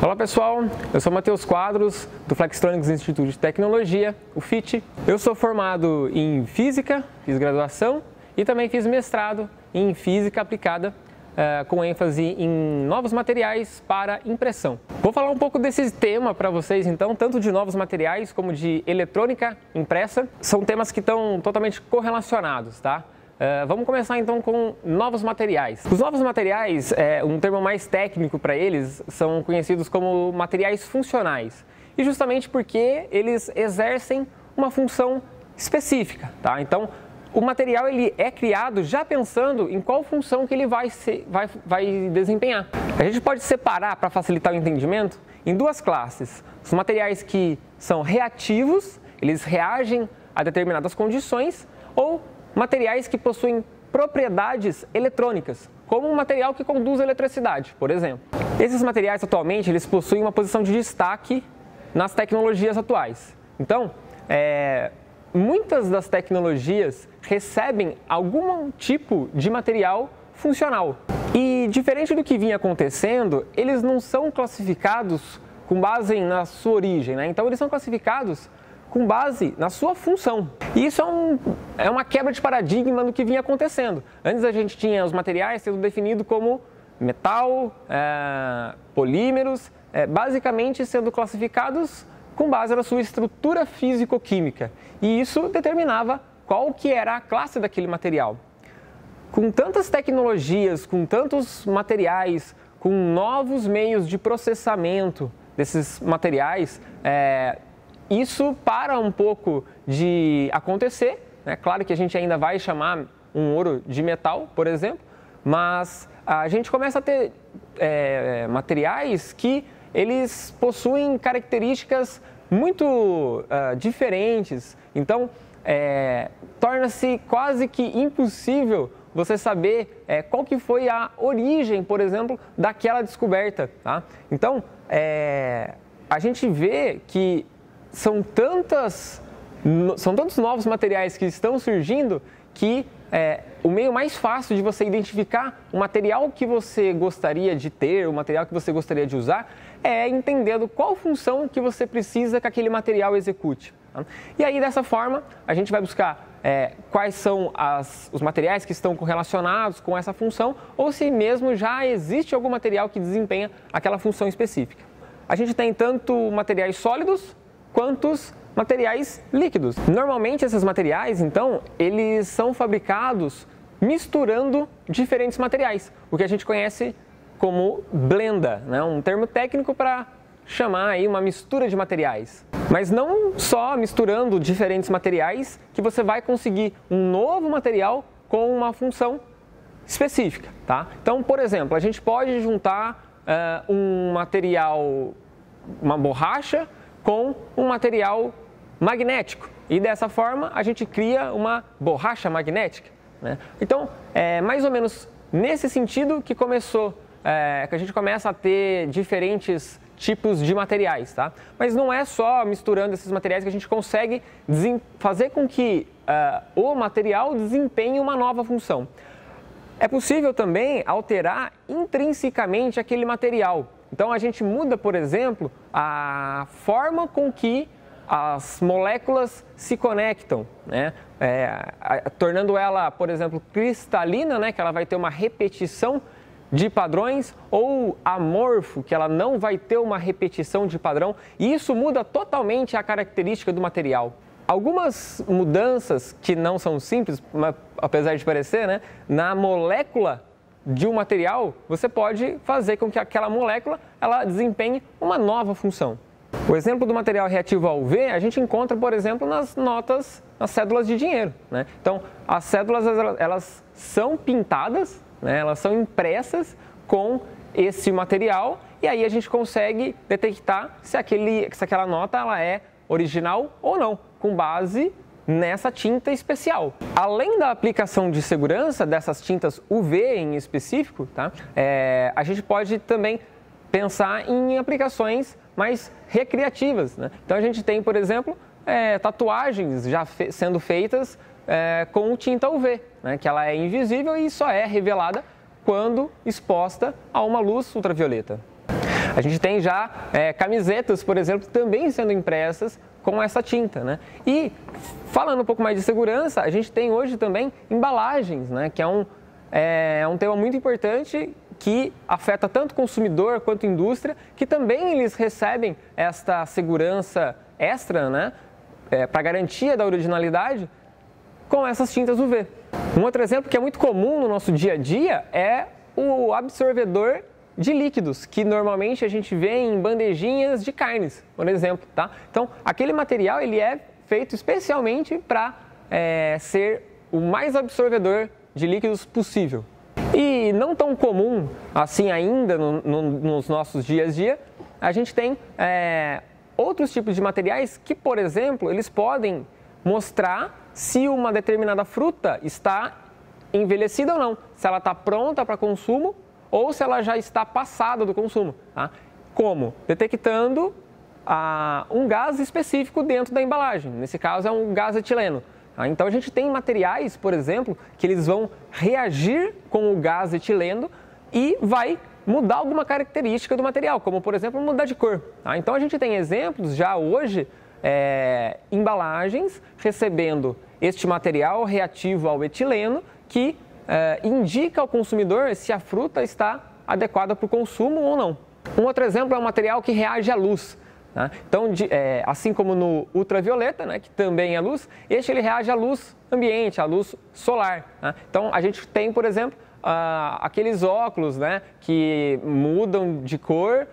Olá pessoal, eu sou Matheus Quadros, do Flextronics Instituto de Tecnologia, o FIT. Eu sou formado em Física, fiz graduação e também fiz mestrado em Física Aplicada, com ênfase em novos materiais para impressão. Vou falar um pouco desse tema para vocês então, tanto de novos materiais como de eletrônica impressa. São temas que estão totalmente correlacionados, tá? Vamos começar então com novos materiais. Os novos materiais, um termo mais técnico para eles, são conhecidos como materiais funcionais. E justamente porque eles exercem uma função específica, tá? Então, o material ele é criado já pensando em qual função que ele vai desempenhar. A gente pode separar, para facilitar o entendimento, em duas classes. Os materiais que são reativos, eles reagem a determinadas condições, ou materiais que possuem propriedades eletrônicas, como um material que conduz a eletricidade, por exemplo. Esses materiais atualmente eles possuem uma posição de destaque nas tecnologias atuais. Então, muitas das tecnologias recebem algum tipo de material funcional. E diferente do que vinha acontecendo, eles não são classificados com base na sua origem, né? Então eles são classificados com base na sua função. E isso é uma quebra de paradigma do que vinha acontecendo. Antes a gente tinha os materiais sendo definidos como metal, polímeros, basicamente sendo classificados com base na sua estrutura físico-química. E isso determinava qual que era a classe daquele material. Com tantas tecnologias, com tantos materiais, com novos meios de processamento desses materiais, isso para um pouco de acontecer, né? Claro que a gente ainda vai chamar um ouro de metal, por exemplo, mas a gente começa a ter materiais que eles possuem características muito diferentes. Então, torna-se quase que impossível você saber qual que foi a origem, por exemplo, daquela descoberta, tá? Então, a gente vê que são tantos novos materiais que estão surgindo que o meio mais fácil de você identificar o material que você gostaria de ter, o material que você gostaria de usar, é entendendo qual função que você precisa que aquele material execute. Tá? E aí, dessa forma, a gente vai buscar quais são os materiais que estão correlacionados com essa função, ou se mesmo já existe algum material que desempenha aquela função específica. A gente tem tanto materiais sólidos quantos materiais líquidos. Normalmente esses materiais, então, eles são fabricados misturando diferentes materiais, o que a gente conhece como blenda, né? Um termo técnico para chamar aí uma mistura de materiais. Mas não só misturando diferentes materiais que você vai conseguir um novo material com uma função específica, tá? Então, por exemplo, a gente pode juntar um material, uma borracha, com um material magnético. E dessa forma a gente cria uma borracha magnética, né? Então, mais ou menos nesse sentido que que a gente começa a ter diferentes tipos de materiais, tá? Mas não é só misturando esses materiais que a gente consegue fazer com que o material desempenhe uma nova função. É possível também alterar intrinsecamente aquele material. Então a gente muda, por exemplo, a forma com que as moléculas se conectam, né? Tornando ela, por exemplo, cristalina, né? Que ela vai ter uma repetição de padrões, ou amorfo, que ela não vai ter uma repetição de padrão, e isso muda totalmente a característica do material. Algumas mudanças que não são simples, apesar de parecer, né? Na molécula de um material, você pode fazer com que aquela molécula ela desempenhe uma nova função. O exemplo do material reativo ao UV a gente encontra, por exemplo, nas cédulas de dinheiro, né? Então, as cédulas elas são pintadas, né? Elas são impressas com esse material e aí a gente consegue detectar se aquela nota ela é original ou não, com base nessa tinta especial. Além da aplicação de segurança dessas tintas UV em específico, tá? A gente pode também pensar em aplicações mais recreativas, né? Então a gente tem, por exemplo, tatuagens já sendo feitas com tinta UV, né? Que ela é invisível e só é revelada quando exposta a uma luz ultravioleta. A gente tem já camisetas, por exemplo, também sendo impressas com essa tinta, né? E falando um pouco mais de segurança, a gente tem hoje também embalagens, né? Que é um tema muito importante que afeta tanto o consumidor quanto a indústria, que também eles recebem esta segurança extra, né? Para garantia da originalidade com essas tintas UV. Um outro exemplo que é muito comum no nosso dia a dia é o absorvedor de líquidos, que normalmente a gente vê em bandejinhas de carnes, por exemplo, tá? Então, aquele material ele é feito especialmente para ser o mais absorvedor de líquidos possível. E não tão comum assim ainda nos nossos dias a dia, a gente tem outros tipos de materiais que, por exemplo, eles podem mostrar se uma determinada fruta está envelhecida ou não, se ela está pronta para consumo ou se ela já está passada do consumo. Tá? Como? Detectando um gás específico dentro da embalagem, nesse caso é um gás etileno. Tá? Então a gente tem materiais, por exemplo, que eles vão reagir com o gás etileno e vai mudar alguma característica do material, como por exemplo mudar de cor. Tá? Então a gente tem exemplos já hoje, embalagens recebendo este material reativo ao etileno que indica ao consumidor se a fruta está adequada para o consumo ou não. Um outro exemplo é um material que reage à luz. Tá? Então, assim como no ultravioleta, né, que também é luz, ele reage à luz ambiente, à luz solar. Tá? Então, a gente tem, por exemplo, aqueles óculos, né, que mudam de cor,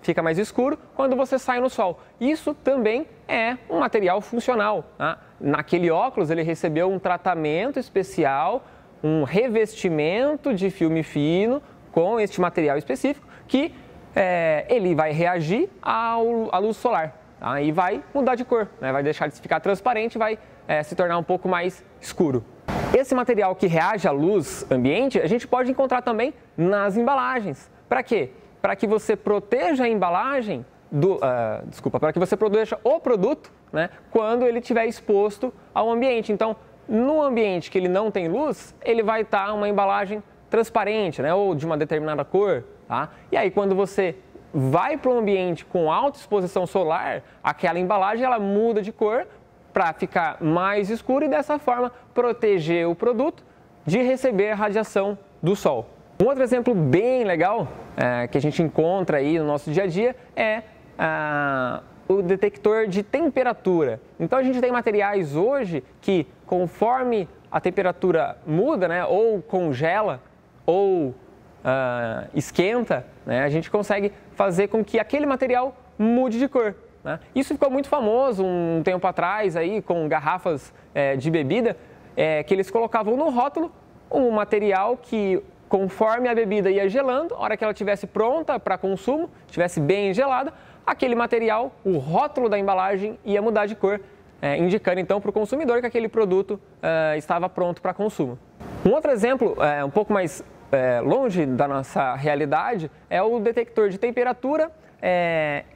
fica mais escuro quando você sai no sol. Isso também é um material funcional. Tá? Naquele óculos ele recebeu um tratamento especial, um revestimento de filme fino com este material específico que ele vai reagir à luz solar, tá? E vai mudar de cor, né? Vai deixar de ficar transparente e vai se tornar um pouco mais escuro. Esse material que reage à luz ambiente a gente pode encontrar também nas embalagens. Para quê? Para que você proteja a embalagem, para que você proteja o produto, né, quando ele estiver exposto ao ambiente. Então, no ambiente que ele não tem luz, ele vai estar uma embalagem transparente, né, ou de uma determinada cor. Tá? E aí, quando você vai para um ambiente com alta exposição solar, aquela embalagem ela muda de cor para ficar mais escura e dessa forma proteger o produto de receber a radiação do sol. Um outro exemplo bem legal que a gente encontra aí no nosso dia a dia é o detector de temperatura. Então a gente tem materiais hoje que conforme a temperatura muda, né, ou congela ou esquenta, né, a gente consegue fazer com que aquele material mude de cor. Né? Isso ficou muito famoso um tempo atrás aí com garrafas de bebida que eles colocavam no rótulo um material que conforme a bebida ia gelando, a hora que ela estivesse pronta para consumo, estivesse bem gelada, aquele material, o rótulo da embalagem ia mudar de cor, indicando então para o consumidor que aquele produto estava pronto para consumo. Um outro exemplo, um pouco mais longe da nossa realidade, é o detector de temperatura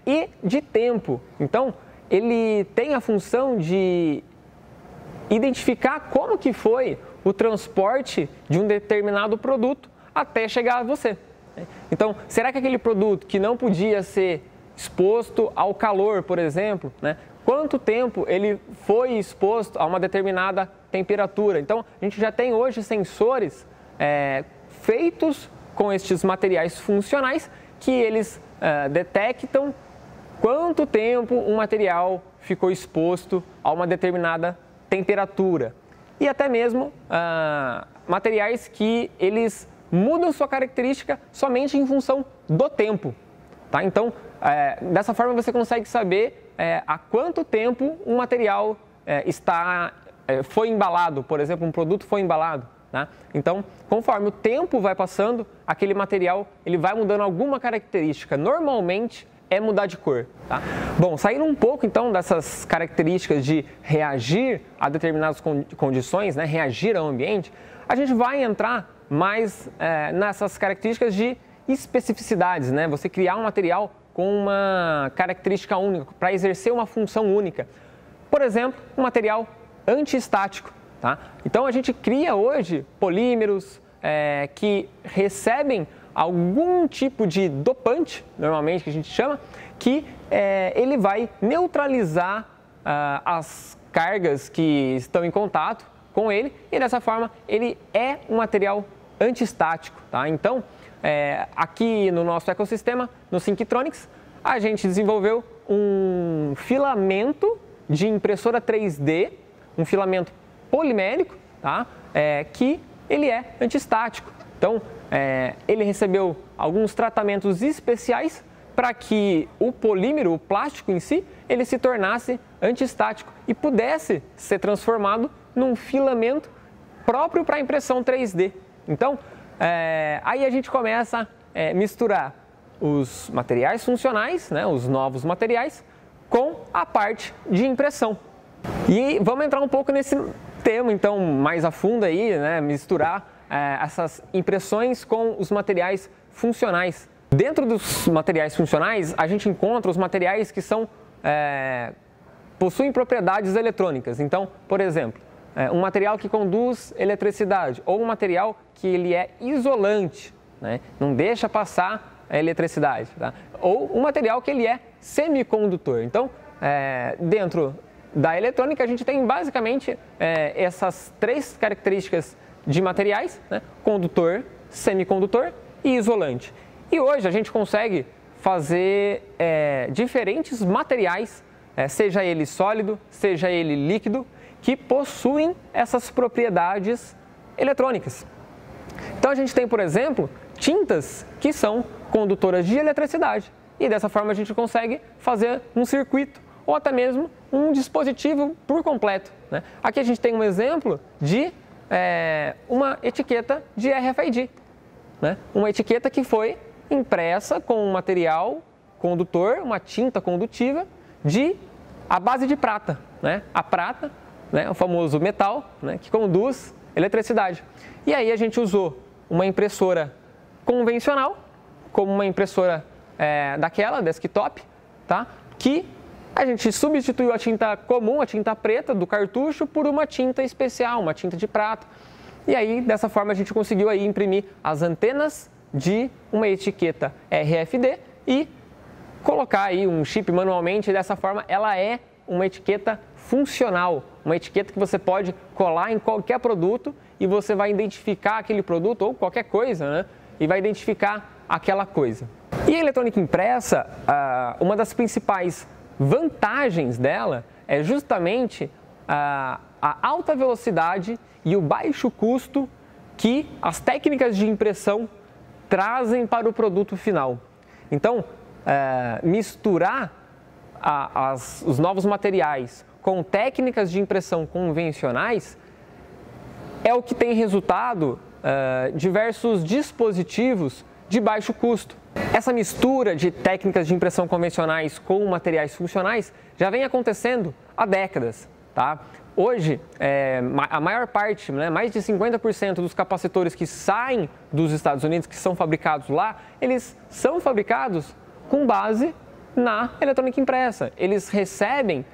e de tempo. Então, ele tem a função de identificar como que foi o transporte de um determinado produto até chegar a você. Então, será que aquele produto que não podia ser exposto ao calor, por exemplo, né? Quanto tempo ele foi exposto a uma determinada temperatura? Então, a gente já tem hoje sensores feitos com estes materiais funcionais que eles detectam quanto tempo um material ficou exposto a uma determinada temperatura. E até mesmo materiais que eles mudam sua característica somente em função do tempo. Tá? Então, dessa forma você consegue saber há quanto tempo um material foi embalado, por exemplo, um produto foi embalado. Tá? Então, conforme o tempo vai passando, aquele material ele vai mudando alguma característica. Normalmente é mudar de cor. Tá? Bom, saindo um pouco então dessas características de reagir a determinadas condições, né, reagir ao ambiente, a gente vai entrar mais nessas características de especificidades, né? Você criar um material com uma característica única, para exercer uma função única. Por exemplo, um material antiestático. Tá? Então a gente cria hoje polímeros que recebem algum tipo de dopante, normalmente que a gente chama, que ele vai neutralizar as cargas que estão em contato com ele e dessa forma ele é um material antiestático, tá? Então, aqui no nosso ecossistema, no Synctronics, a gente desenvolveu um filamento de impressora 3D, um filamento polimérico, tá? Que ele é antiestático. Então, ele recebeu alguns tratamentos especiais para que o polímero, o plástico em si, ele se tornasse antiestático e pudesse ser transformado num filamento próprio para impressão 3D. Então, aí a gente começa a misturar os materiais funcionais, né, os novos materiais, com a parte de impressão. E vamos entrar um pouco nesse tema, então, mais a fundo aí, né, misturar essas impressões com os materiais funcionais. Dentro dos materiais funcionais, a gente encontra os materiais que possuem propriedades eletrônicas. Então, por exemplo, um material que conduz eletricidade ou um material que ele é isolante, né, não deixa passar a eletricidade, tá? Ou um material que ele é semicondutor. Então, dentro da eletrônica, a gente tem basicamente essas três características de materiais, né? Condutor, semicondutor e isolante. E hoje a gente consegue fazer diferentes materiais, seja ele sólido, seja ele líquido, que possuem essas propriedades eletrônicas. Então a gente tem, por exemplo, tintas que são condutoras de eletricidade e dessa forma a gente consegue fazer um circuito ou até mesmo um dispositivo por completo, né? Aqui a gente tem um exemplo de uma etiqueta de RFID, né? Uma etiqueta que foi impressa com um material condutor, uma tinta condutiva à base de prata, né? A prata, né, o famoso metal, né, que conduz eletricidade. E aí a gente usou uma impressora convencional, como uma impressora daquela, desktop, tá? Que a gente substituiu a tinta comum, a tinta preta do cartucho, por uma tinta especial, uma tinta de prata. E aí, dessa forma, a gente conseguiu aí imprimir as antenas de uma etiqueta RFD e colocar aí um chip manualmente. Dessa forma, ela é uma etiqueta funcional, uma etiqueta que você pode colar em qualquer produto e você vai identificar aquele produto ou qualquer coisa, né? E vai identificar aquela coisa. E a eletrônica impressa, uma das principais vantagens dela é justamente a alta velocidade e o baixo custo que as técnicas de impressão trazem para o produto final. Então, misturar os novos materiais com técnicas de impressão convencionais é o que tem resultado diversos dispositivos de baixo custo. Essa mistura de técnicas de impressão convencionais com materiais funcionais já vem acontecendo há décadas, tá? Hoje, a maior parte, né, mais de 50% dos capacitores que saem dos Estados Unidos, que são fabricados lá, eles são fabricados com base na eletrônica impressa. Eles recebem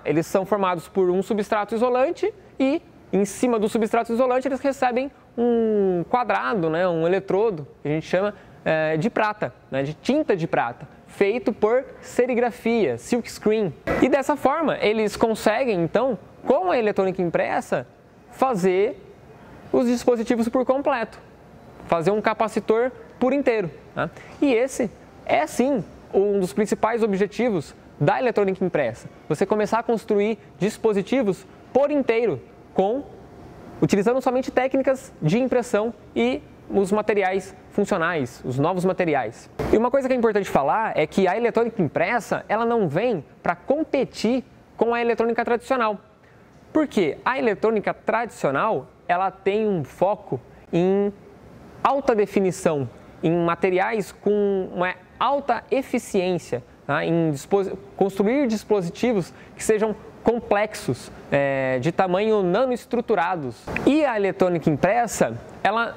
eles são formados por um substrato isolante e em cima do substrato isolante eles recebem um quadrado, né, um eletrodo, que a gente chama de prata, né, de tinta de prata, feito por serigrafia, silkscreen. E dessa forma eles conseguem então, com a eletrônica impressa, fazer os dispositivos por completo, fazer um capacitor por inteiro, né? E esse é sim um dos principais objetivos da eletrônica impressa, você começar a construir dispositivos por inteiro, utilizando somente técnicas de impressão e os materiais funcionais, os novos materiais. E uma coisa que é importante falar é que a eletrônica impressa, ela não vem para competir com a eletrônica tradicional. Porque a eletrônica tradicional, ela tem um foco em alta definição, em materiais com uma alta eficiência, tá? Em construir dispositivos que sejam complexos, de tamanho nanoestruturados. E a eletrônica impressa, ela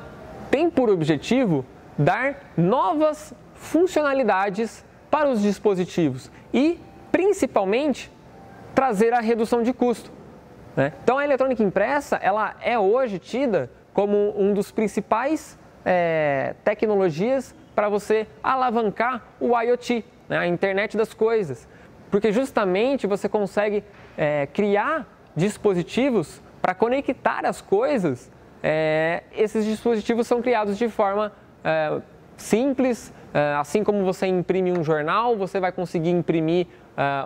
tem por objetivo dar novas funcionalidades para os dispositivos e, principalmente, trazer a redução de custo, né? Então, a eletrônica impressa, ela é hoje tida como um dos principais tecnologias para você alavancar o IoT, né, a internet das coisas, porque justamente você consegue criar dispositivos para conectar as coisas. Esses dispositivos são criados de forma simples, assim como você imprime um jornal, você vai conseguir imprimir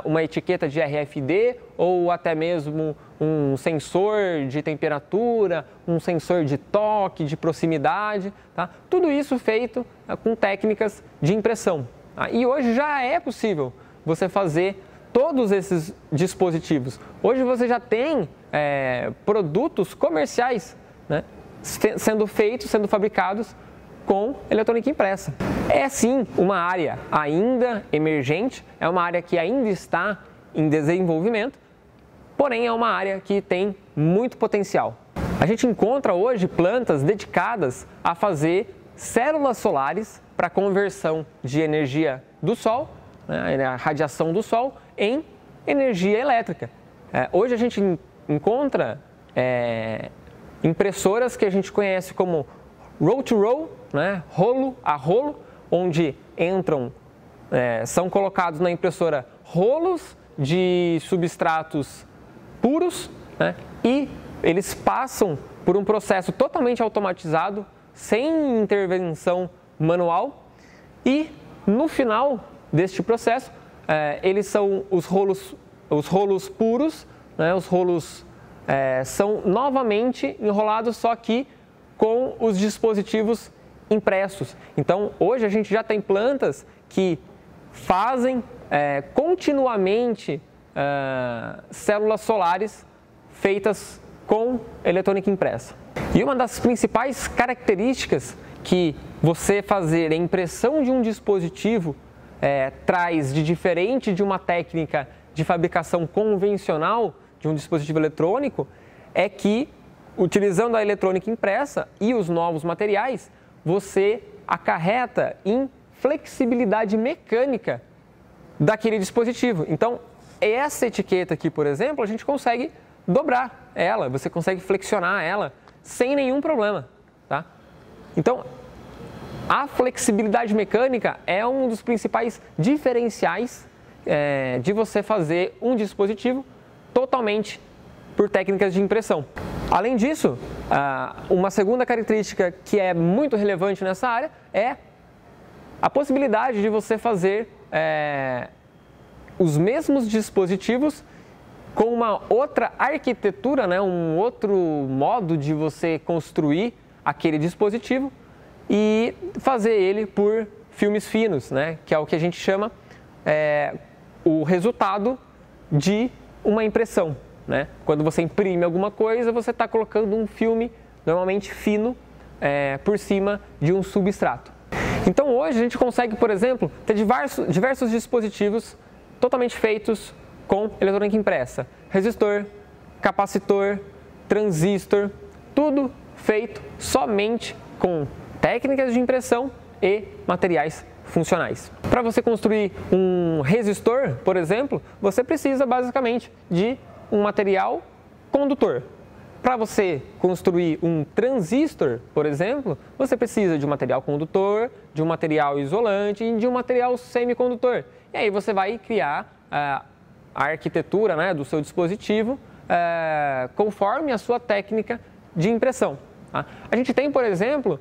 uma etiqueta de RFID ou até mesmo um sensor de temperatura, um sensor de toque, de proximidade, tá? Tudo isso feito com técnicas de impressão. Tá? E hoje já é possível você fazer todos esses dispositivos. Hoje você já tem produtos comerciais, né, sendo feitos, sendo fabricados com eletrônica impressa. É sim uma área ainda emergente, é uma área que ainda está em desenvolvimento, porém é uma área que tem muito potencial. A gente encontra hoje plantas dedicadas a fazer células solares para conversão de energia do sol, né, a radiação do sol, em energia elétrica. Hoje a gente encontra impressoras que a gente conhece como roll-to-roll, né, rolo a rolo, onde são colocados na impressora rolos de substratos puros, né, e eles passam por um processo totalmente automatizado, sem intervenção manual, e no final deste processo, eles são os rolos puros, né, os rolos são novamente enrolados, só que com os dispositivos impressos. Então, hoje a gente já tem plantas que fazem continuamente células solares feitas com eletrônica impressa. E uma das principais características que você fazer a impressão de um dispositivo traz de diferente de uma técnica de fabricação convencional de um dispositivo eletrônico é que, utilizando a eletrônica impressa e os novos materiais, você acarreta em flexibilidade mecânica daquele dispositivo. Então, essa etiqueta aqui, por exemplo, a gente consegue dobrar ela, você consegue flexionar ela sem nenhum problema, tá? Então, a flexibilidade mecânica é um dos principais diferenciais de você fazer um dispositivo totalmente por técnicas de impressão. Além disso, uma segunda característica que é muito relevante nessa área é a possibilidade de você fazer os mesmos dispositivos com uma outra arquitetura, né, um outro modo de você construir aquele dispositivo e fazer ele por filmes finos, né, que é o que a gente chama o resultado de uma impressão. Né? Quando você imprime alguma coisa, você está colocando um filme normalmente fino por cima de um substrato. Então hoje a gente consegue, por exemplo, ter diversos dispositivos totalmente feitos com eletrônica impressa. Resistor, capacitor, transistor, tudo feito somente com técnicas de impressão e materiais funcionais. Para você construir um resistor, por exemplo, você precisa basicamente de um material condutor. Para você construir um transistor, por exemplo, você precisa de um material condutor, de um material isolante e de um material semicondutor. E aí você vai criar a arquitetura, né, do seu dispositivo conforme a sua técnica de impressão. Tá? A gente tem, por exemplo,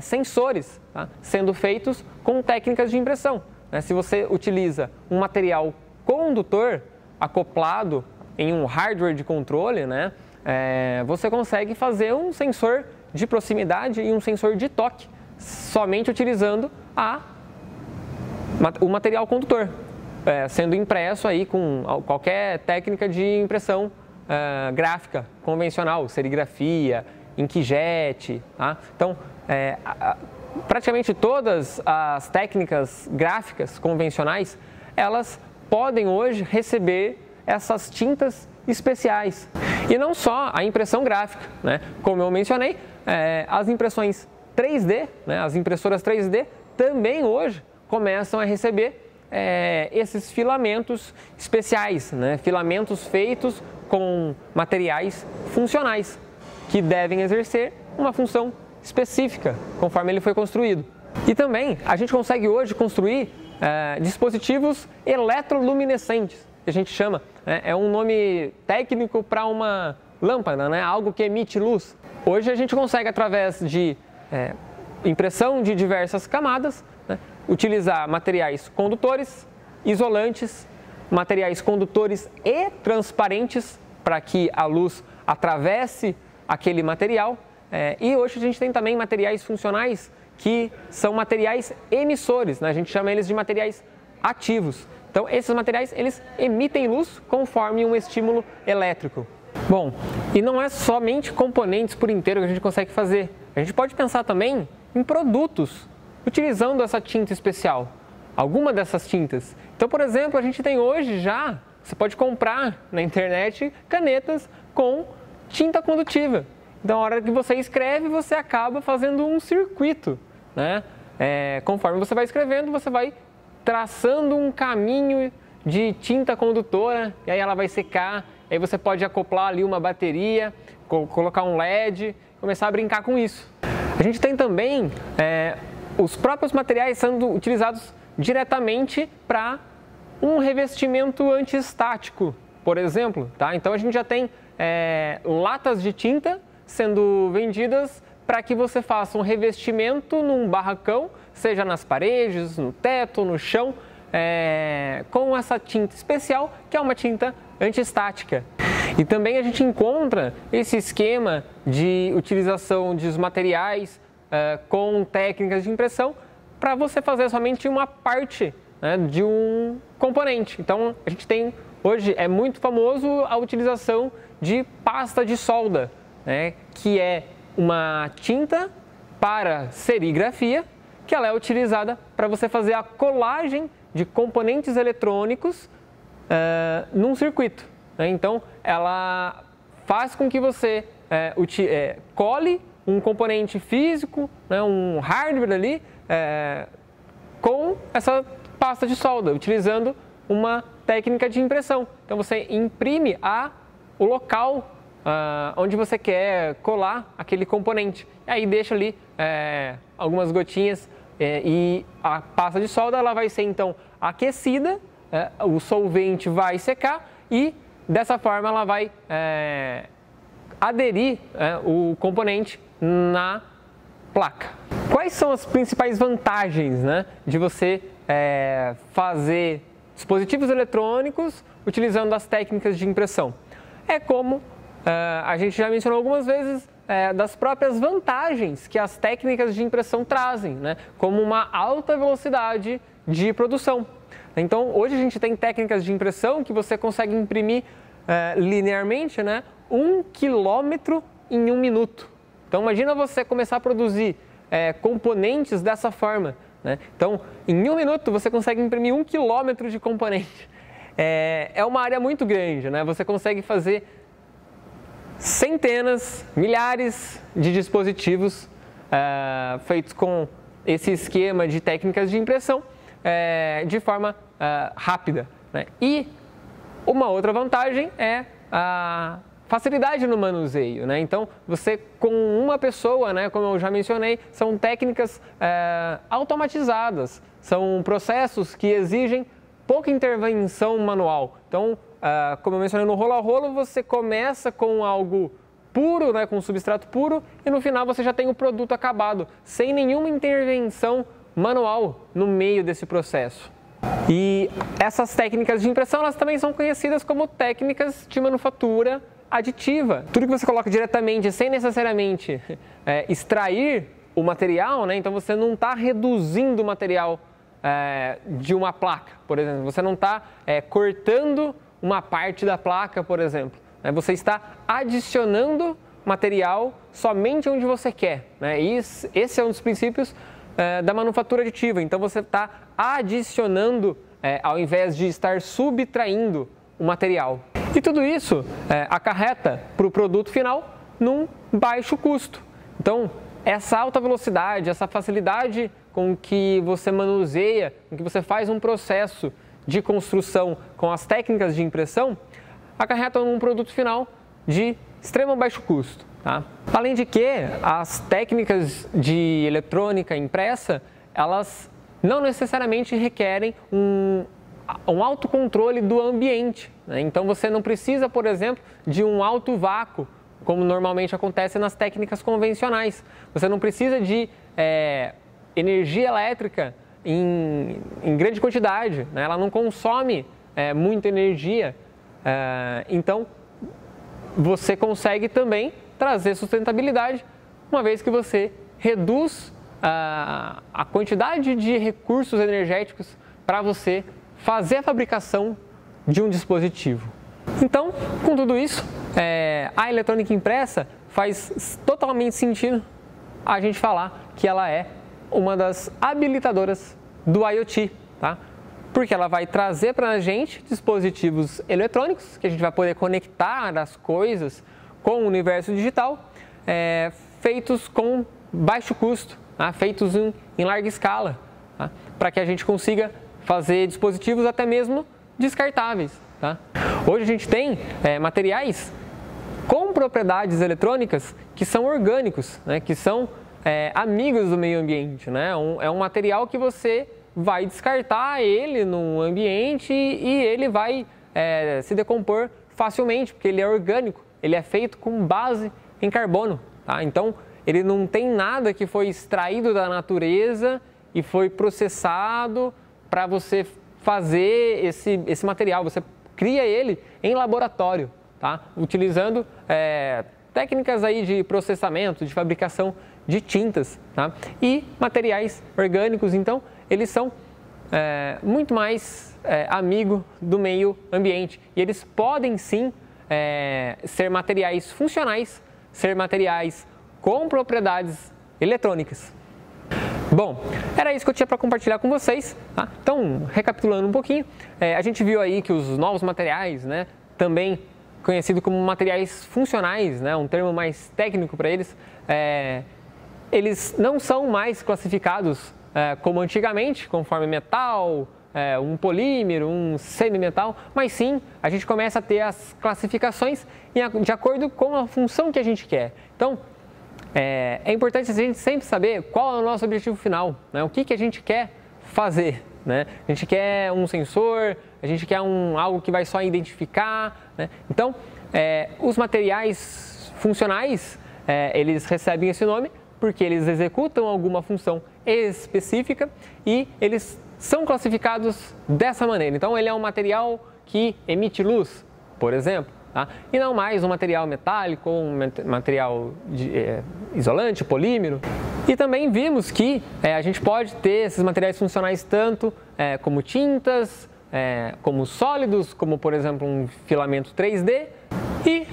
sensores, tá, sendo feitos com técnicas de impressão. Né? Se você utiliza um material condutor acoplado em um hardware de controle, né, você consegue fazer um sensor de proximidade e um sensor de toque somente utilizando o material condutor, sendo impresso aí com qualquer técnica de impressão gráfica convencional, serigrafia, inkjet. Tá? Então, praticamente todas as técnicas gráficas convencionais, elas podem hoje receber essas tintas especiais. E não só a impressão gráfica, né? Como eu mencionei, as impressões 3D, né? As impressoras 3D também hoje começam a receber esses filamentos especiais, né? Filamentos feitos com materiais funcionais, que devem exercer uma função específica, conforme ele foi construído. E também a gente consegue hoje construir dispositivos eletroluminescentes, que a gente chama, é um nome técnico para uma lâmpada, né? Algo que emite luz. Hoje a gente consegue, através de impressão de diversas camadas, né, utilizar materiais condutores, isolantes, materiais condutores e transparentes para que a luz atravesse aquele material. E hoje a gente tem também materiais funcionais que são materiais emissores, né? A gente chama eles de materiais ativos. Então esses materiais eles emitem luz conforme um estímulo elétrico. Bom, e não é somente componentes por inteiro que a gente consegue fazer. A gente pode pensar também em produtos utilizando essa tinta especial, alguma dessas tintas. Então, por exemplo, a gente tem hoje já, você pode comprar na internet canetas com tinta condutiva. Então, na hora que você escreve, você acaba fazendo um circuito, né? Conforme você vai escrevendo, você vai traçando um caminho de tinta condutora, e aí ela vai secar, aí você pode acoplar ali uma bateria, colocar um LED, começar a brincar com isso. A gente tem também os próprios materiais sendo utilizados diretamente para um revestimento antiestático, por exemplo, tá? Então a gente já tem latas de tinta sendo vendidas para que você faça um revestimento num barracão, seja nas paredes, no teto, no chão, com essa tinta especial, que é uma tinta antiestática. E também a gente encontra esse esquema de utilização dos materiais com técnicas de impressão para você fazer somente uma parte, né, de um componente. Então a gente tem, hoje é muito famoso a utilização de pasta de solda, né, que é uma tinta para serigrafia, que ela é utilizada para você fazer a colagem de componentes eletrônicos num circuito. Né? Então, ela faz com que você cole um componente físico, né, um hardware ali, com essa pasta de solda, utilizando uma técnica de impressão. Então, você imprime o local onde você quer colar aquele componente. E aí deixa ali algumas gotinhas e a pasta de solda ela vai ser então aquecida, o solvente vai secar e dessa forma ela vai aderir o componente na placa. Quais são as principais vantagens, né, de você fazer dispositivos eletrônicos utilizando as técnicas de impressão? É como a gente já mencionou algumas vezes, das próprias vantagens que as técnicas de impressão trazem, né? Como uma alta velocidade de produção. Então, hoje a gente tem técnicas de impressão que você consegue imprimir linearmente, né, 1 quilômetro em 1 minuto. Então, imagina você começar a produzir componentes dessa forma, né? Então, em 1 minuto você consegue imprimir 1 quilômetro de componente. É uma área muito grande, né? Você consegue fazer centenas, milhares de dispositivos feitos com esse esquema de técnicas de impressão de forma rápida, né? E uma outra vantagem é a facilidade no manuseio, né? Então, você com uma pessoa, né, como eu já mencionei, são técnicas automatizadas, são processos que exigem pouca intervenção manual. Então, como eu mencionei no rolo a rolo, você começa com algo puro, né, com um substrato puro, e no final você já tem o produto acabado, sem nenhuma intervenção manual no meio desse processo. E essas técnicas de impressão, elas também são conhecidas como técnicas de manufatura aditiva. Tudo que você coloca diretamente, sem necessariamente extrair o material, né, então você não está reduzindo o material de uma placa, por exemplo. Você não está cortando uma parte da placa, por exemplo. Você está adicionando material somente onde você quer, né? E esse é um dos princípios da manufatura aditiva. Então você está adicionando ao invés de estar subtraindo o material. E tudo isso acarreta para o produto final num baixo custo. Então, essa alta velocidade, essa facilidade com que você manuseia, com que você faz um processo de construção com as técnicas de impressão, acarretam num produto final de extremo baixo custo. Tá? Além de que as técnicas de eletrônica impressa, elas não necessariamente requerem um autocontrole do ambiente, né? Então você não precisa, por exemplo, de um alto vácuo, como normalmente acontece nas técnicas convencionais. Você não precisa de energia elétrica em grande quantidade, né? Ela não consome muita energia, então você consegue também trazer sustentabilidade, uma vez que você reduz a quantidade de recursos energéticos para você fazer a fabricação de um dispositivo. Então, com tudo isso, a eletrônica impressa faz totalmente sentido a gente falar que ela é uma das habilitadoras do IoT, tá? Porque ela vai trazer para a gente dispositivos eletrônicos que a gente vai poder conectar as coisas com o universo digital, feitos com baixo custo, tá? Feitos em larga escala, tá? Para que a gente consiga fazer dispositivos até mesmo descartáveis. Tá? Hoje a gente tem materiais com propriedades eletrônicas que são orgânicos, né? Que são amigos do meio ambiente. Né? É um material que você vai descartar ele no ambiente e ele vai se decompor facilmente, porque ele é orgânico, ele é feito com base em carbono. Tá? Então, ele não tem nada que foi extraído da natureza e foi processado para você fazer esse material. Você cria ele em laboratório, tá? Utilizando técnicas aí de processamento, de fabricação de tintas, tá? E materiais orgânicos, então, eles são muito mais amigo do meio ambiente. E eles podem sim ser materiais funcionais, ser materiais com propriedades eletrônicas. Bom, era isso que eu tinha para compartilhar com vocês. Tá? Então, recapitulando um pouquinho, a gente viu aí que os novos materiais, né, também conhecido como materiais funcionais, né, um termo mais técnico para eles, eles não são mais classificados como antigamente, conforme metal, um polímero, um semimetal, mas sim, a gente começa a ter as classificações de acordo com a função que a gente quer. Então, é importante a gente sempre saber qual é o nosso objetivo final, né? O que a gente quer fazer, né? A gente quer um sensor, a gente quer algo que vai só identificar, né? Então, os materiais funcionais, eles recebem esse nome porque eles executam alguma função específica e eles são classificados dessa maneira. Então, ele é um material que emite luz, por exemplo. Tá? E não mais um material metálico ou um material isolante, polímero. E também vimos que a gente pode ter esses materiais funcionais tanto como tintas, como sólidos, como por exemplo um filamento 3D. E,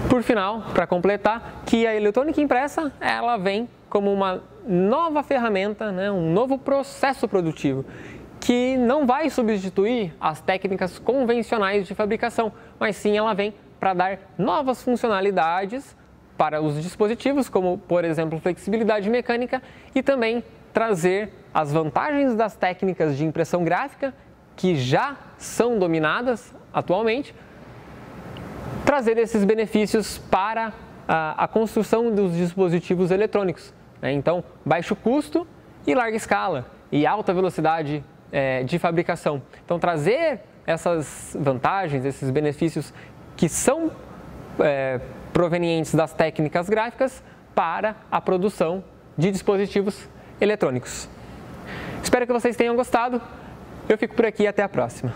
por final, para completar, que a eletrônica impressa ela vem como uma nova ferramenta, né, um novo processo produtivo, que não vai substituir as técnicas convencionais de fabricação, mas sim ela vem para dar novas funcionalidades para os dispositivos, como, por exemplo, flexibilidade mecânica, e também trazer as vantagens das técnicas de impressão gráfica, que já são dominadas atualmente, trazer esses benefícios para a construção dos dispositivos eletrônicos. Né? Então, baixo custo e larga escala, e alta velocidade de fabricação. Então, trazer essas vantagens, esses benefícios que são provenientes das técnicas gráficas para a produção de dispositivos eletrônicos. Espero que vocês tenham gostado. Eu fico por aqui e até a próxima.